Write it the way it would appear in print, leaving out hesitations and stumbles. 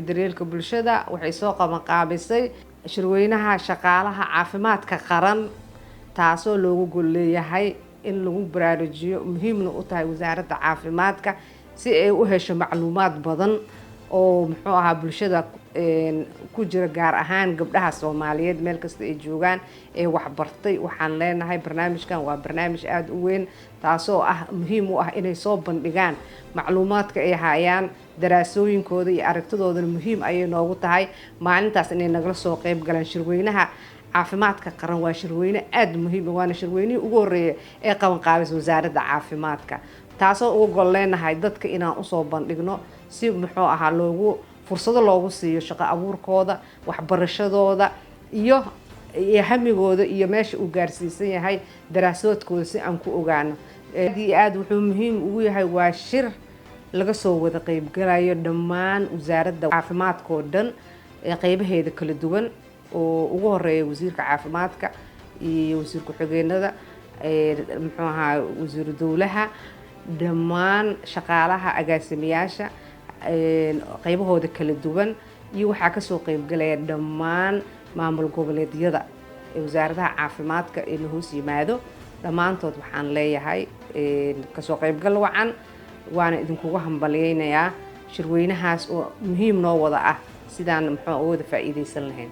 daryeelka bulshada waxay soo qabanqaabisay shirweynaha shaqaalaha caafimaadka qaran taasoo loogu gol leeyahay in lagu baraarujiyo muhiimna u tahay wasaaradda caafimaadka si ay u hesho macluumaad badan oo muxuu ahaa bulshada ku jira gaar ahaan gabdhaha Soomaaliyeed meel kasta ay joogaan ee wax bartay. waxaan leenahay barnaamijkan waa barnaamij aad u weyn taasoo muhiim u ah inay soo bandhigaan macluumaadka ay hayaan daraasooyinkooda iyo aragtidoodana muhiim ayay noogu tahay maalintaas inay nagala soo qayb galaan shirweynaha caafimaadka qaran. waa shirweyne aad muhiim ah waana shirweynihii ugu horeeyay ee qabanqaabisay wasaaradda caafimaadka taasoo ugu gol leenahay dadka inaan usoo bandhigno si muxuu ahaa fursado loogu siiyo shaqo abuurkooda waxbarashadooda iyo hamigooda iyo meesha uu gaarsiisan yahay daraasadoodkooda si aan ku ogaano. aad wuxuu muhiim ugu yahay waa shir laga soo wada qayb galayo dhammaan wasaaradda caafimaadka oo dhan ee qaybaheeda kala duwan oo ugu horeeya wasiirka caafimaadka iyo wasiir ku-xigeenada muxuu ahaa wasiir dowlaha dhammaan shaqaalaha agaasimayaasha qaybahooda kala duwan iyo waxaa ka soo qayb galaya dhammaan maamul goboleedyada ee wasaaradaha caafimaadka ee la hoos yimaado dhammaantood. waxaan leeyahay ka soo qaybgal wacan waana idinkugu hambaliyeynayaa shirweynahaas oo muhiim noo wada ah sidaan muxuu wada faa'iideysan lahayn.